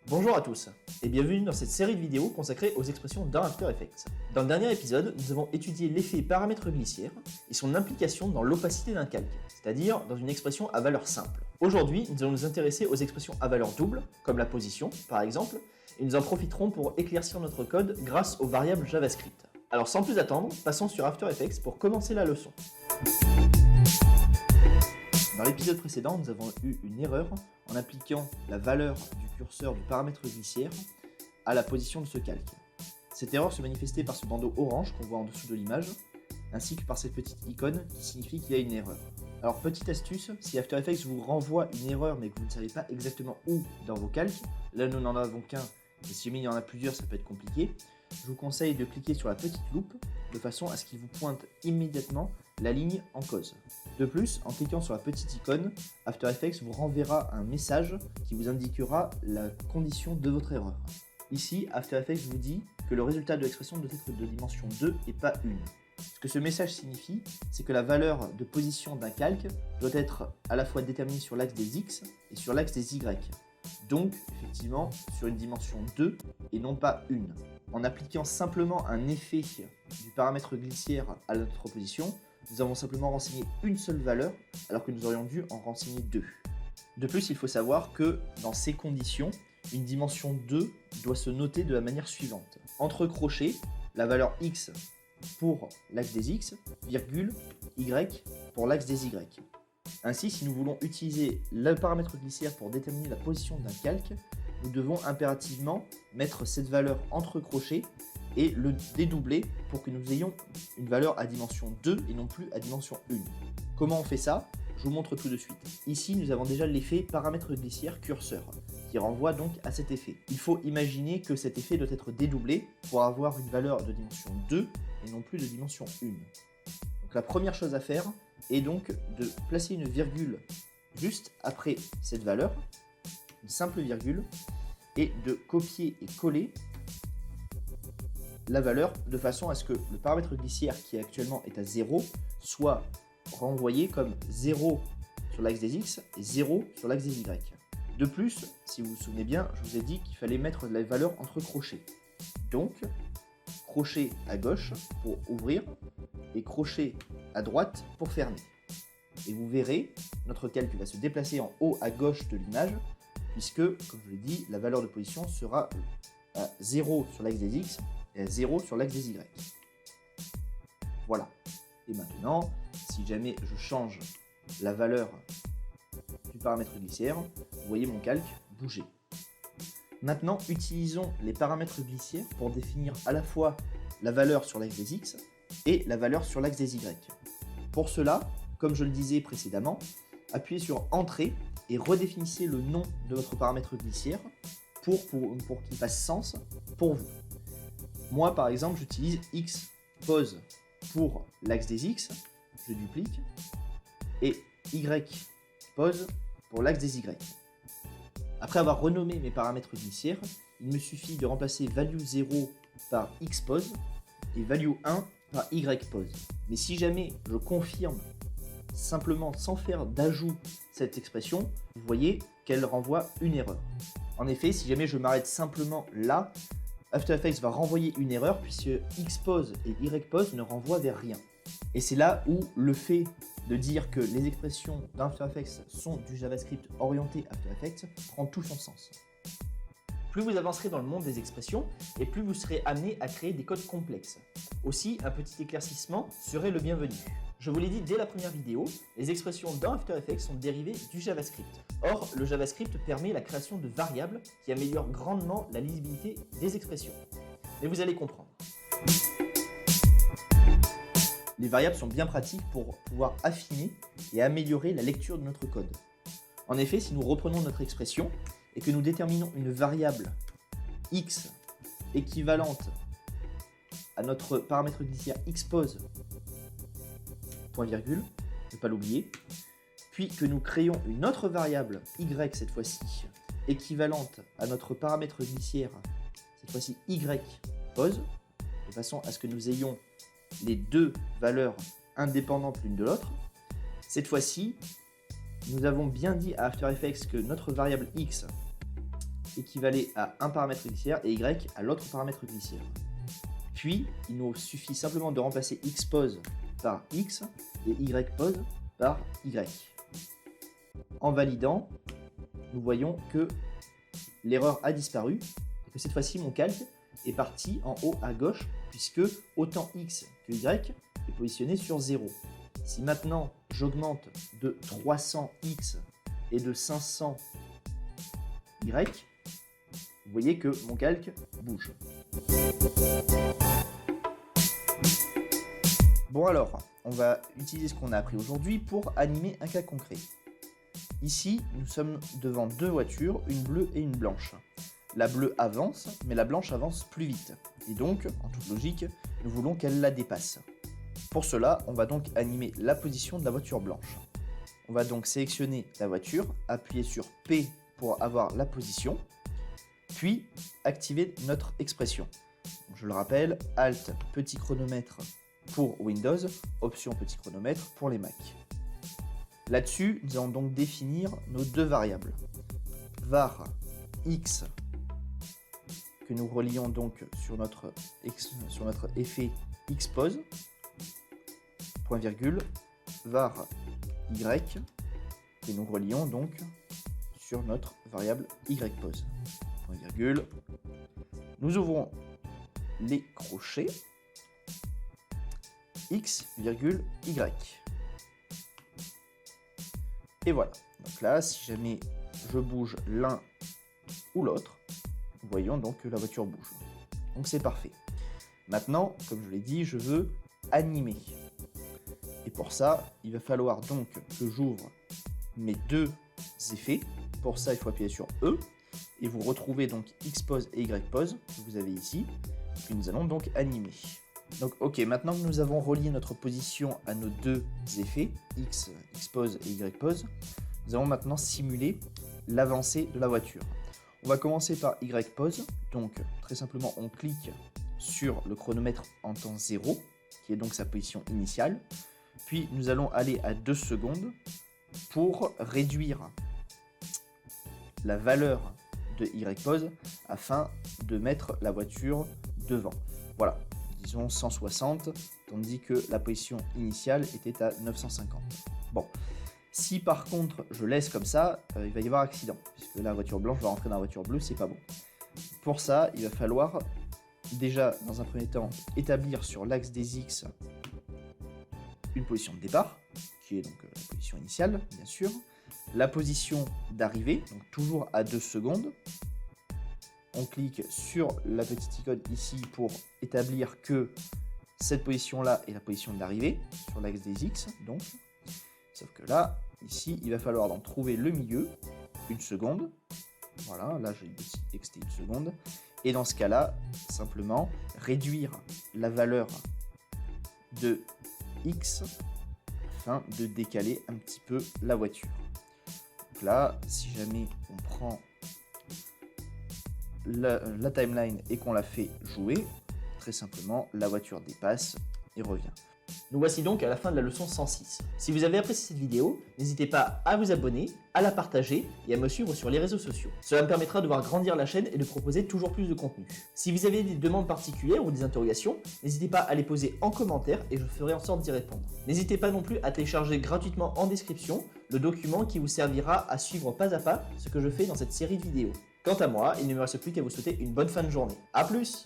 Bonjour à tous et bienvenue dans cette série de vidéos consacrée aux expressions dans After Effects. Dans le dernier épisode, nous avons étudié l'effet paramètre glissière et son implication dans l'opacité d'un calque, c'est-à-dire dans une expression à valeur simple. Aujourd'hui, nous allons nous intéresser aux expressions à valeur double, comme la position par exemple, et nous en profiterons pour éclaircir notre code grâce aux variables JavaScript. Alors sans plus attendre, passons sur After Effects pour commencer la leçon. Dans l'épisode précédent, nous avons eu une erreur en appliquant la valeur du curseur du paramètre glissière à la position de ce calque. Cette erreur se manifestait par ce bandeau orange qu'on voit en dessous de l'image, ainsi que par cette petite icône qui signifie qu'il y a une erreur. Alors petite astuce, si After Effects vous renvoie une erreur mais que vous ne savez pas exactement où dans vos calques, là nous n'en avons qu'un, et si jamais il y en a plusieurs ça peut être compliqué, je vous conseille de cliquer sur la petite loupe de façon à ce qu'il vous pointe immédiatement la ligne en cause. De plus, en cliquant sur la petite icône, After Effects vous renverra un message qui vous indiquera la condition de votre erreur. Ici, After Effects vous dit que le résultat de l'expression doit être de dimension 2 et pas 1. Ce que ce message signifie, c'est que la valeur de position d'un calque doit être à la fois déterminée sur l'axe des X et sur l'axe des Y. Donc, effectivement, sur une dimension 2 et non pas 1. En appliquant simplement un effet du paramètre glissière à notre position, nous avons simplement renseigné une seule valeur, alors que nous aurions dû en renseigner deux. De plus, il faut savoir que dans ces conditions, une dimension 2 doit se noter de la manière suivante. Entre crochets, la valeur x pour l'axe des x, virgule, y pour l'axe des y. Ainsi, si nous voulons utiliser le paramètre glissière pour déterminer la position d'un calque, nous devons impérativement mettre cette valeur entre crochets et le dédoubler pour que nous ayons une valeur à dimension 2 et non plus à dimension 1. Comment on fait ça? Je vous montre tout de suite. Ici, nous avons déjà l'effet paramètre glissière curseur, qui renvoie donc à cet effet. Il faut imaginer que cet effet doit être dédoublé pour avoir une valeur de dimension 2 et non plus de dimension 1. Donc la première chose à faire est donc de placer une virgule juste après cette valeur, une simple virgule, et de copier et coller la valeur de façon à ce que le paramètre glissière qui actuellement est à 0 soit renvoyé comme 0 sur l'axe des X et 0 sur l'axe des Y. De plus, si vous vous souvenez bien, je vous ai dit qu'il fallait mettre la valeur entre crochets. Donc, crochet à gauche pour ouvrir et crochet à droite pour fermer. Et vous verrez, notre calque va se déplacer en haut à gauche de l'image, puisque, comme je l'ai dit, la valeur de position sera à 0 sur l'axe des X et à 0 sur l'axe des Y. Voilà. Et maintenant, si jamais je change la valeur du paramètre glissière, vous voyez mon calque bouger. Maintenant, utilisons les paramètres glissières pour définir à la fois la valeur sur l'axe des X et la valeur sur l'axe des Y. Pour cela, comme je le disais précédemment, appuyez sur Entrée et redéfinissez le nom de votre paramètre glissière pour qu'il fasse sens pour vous. Moi, par exemple, j'utilise xPose pour l'axe des X, je duplique, et yPose pour l'axe des Y. Après avoir renommé mes paramètres glissières, il me suffit de remplacer value 0 par xPose et value 1 par yPose. Mais si jamais je confirme simplement sans faire d'ajout cette expression, vous voyez qu'elle renvoie une erreur. En effet, si jamais je m'arrête simplement là, After Effects va renvoyer une erreur puisque xPose et yPose ne renvoient vers rien. Et c'est là où le fait de dire que les expressions d'After Effects sont du JavaScript orienté After Effects prend tout son sens. Plus vous avancerez dans le monde des expressions, et plus vous serez amené à créer des codes complexes. Aussi, un petit éclaircissement serait le bienvenu. Je vous l'ai dit dès la première vidéo, les expressions dans After Effects sont dérivées du JavaScript. Or, le JavaScript permet la création de variables qui améliorent grandement la lisibilité des expressions. Mais vous allez comprendre. Les variables sont bien pratiques pour pouvoir affiner et améliorer la lecture de notre code. En effet, si nous reprenons notre expression et que nous déterminons une variable x équivalente à notre paramètre glissière xPose, point virgule, ne pas l'oublier, puis que nous créons une autre variable y cette fois-ci, équivalente à notre paramètre glissière, cette fois-ci yPose, de façon à ce que nous ayons les deux valeurs indépendantes l'une de l'autre. Cette fois-ci, nous avons bien dit à After Effects que notre variable x équivalait à un paramètre glissière et y à l'autre paramètre glissière. Puis, il nous suffit simplement de remplacer xpos par x et ypos par y. En validant, nous voyons que l'erreur a disparu et que cette fois-ci mon calque est parti en haut à gauche puisque autant x que y est positionné sur 0. Si maintenant j'augmente de 300x et de 500y, vous voyez que mon calque bouge. Bon alors, on va utiliser ce qu'on a appris aujourd'hui pour animer un cas concret. Ici, nous sommes devant deux voitures, une bleue et une blanche. La bleue avance, mais la blanche avance plus vite. Et donc, en toute logique, nous voulons qu'elle la dépasse. Pour cela, on va donc animer la position de la voiture blanche. On va donc sélectionner la voiture, appuyer sur P pour avoir la position, puis activer notre expression. Donc, je le rappelle, Alt petit chronomètre pour Windows, option petit chronomètre pour les Mac. Là-dessus, nous allons donc définir nos deux variables. Var x, que nous relions donc sur notre effet xpos, point virgule, var y, que nous relions donc sur notre variable ypos, point virgule. Nous ouvrons les crochets x, virgule, y. Et voilà. Donc là, si jamais je bouge l'un ou l'autre, nous voyons donc que la voiture bouge. Donc c'est parfait. Maintenant, comme je l'ai dit, je veux animer. Et pour ça, il va falloir donc que j'ouvre mes deux effets. Pour ça, il faut appuyer sur E. Et vous retrouvez donc xpos et ypos que vous avez ici. Et nous allons donc animer. Donc ok, maintenant que nous avons relié notre position à nos deux effets, xpos et ypos, nous allons maintenant simuler l'avancée de la voiture. On va commencer par ypos, donc très simplement on clique sur le chronomètre en temps 0, qui est donc sa position initiale, puis nous allons aller à 2 secondes pour réduire la valeur de ypos afin de mettre la voiture devant. Voilà. Disons 160, tandis que la position initiale était à 950. Bon, si par contre je laisse comme ça, il va y avoir accident, puisque la voiture blanche va rentrer dans la voiture bleue, c'est pas bon. Pour ça, il va falloir déjà, dans un premier temps, établir sur l'axe des X une position de départ, qui est donc la position initiale, bien sûr, la position d'arrivée, donc toujours à 2 secondes. On clique sur la petite icône ici pour établir que cette position-là est la position d'arrivée, sur l'axe des X, donc. Sauf que là, ici, il va falloir donc trouver le milieu, 1 seconde. Voilà, là j'ai texté 1 seconde. Et dans ce cas-là, simplement réduire la valeur de X afin de décaler un petit peu la voiture. Donc là, si jamais on prend la timeline et qu'on la fait jouer, très simplement, la voiture dépasse et revient. Nous voici donc à la fin de la leçon 106. Si vous avez apprécié cette vidéo, n'hésitez pas à vous abonner, à la partager et à me suivre sur les réseaux sociaux. Cela me permettra de voir grandir la chaîne et de proposer toujours plus de contenu. Si vous avez des demandes particulières ou des interrogations, n'hésitez pas à les poser en commentaire et je ferai en sorte d'y répondre. N'hésitez pas non plus à télécharger gratuitement en description le document qui vous servira à suivre pas à pas ce que je fais dans cette série de vidéos. Quant à moi, il ne me reste plus qu'à vous souhaiter une bonne fin de journée. A plus!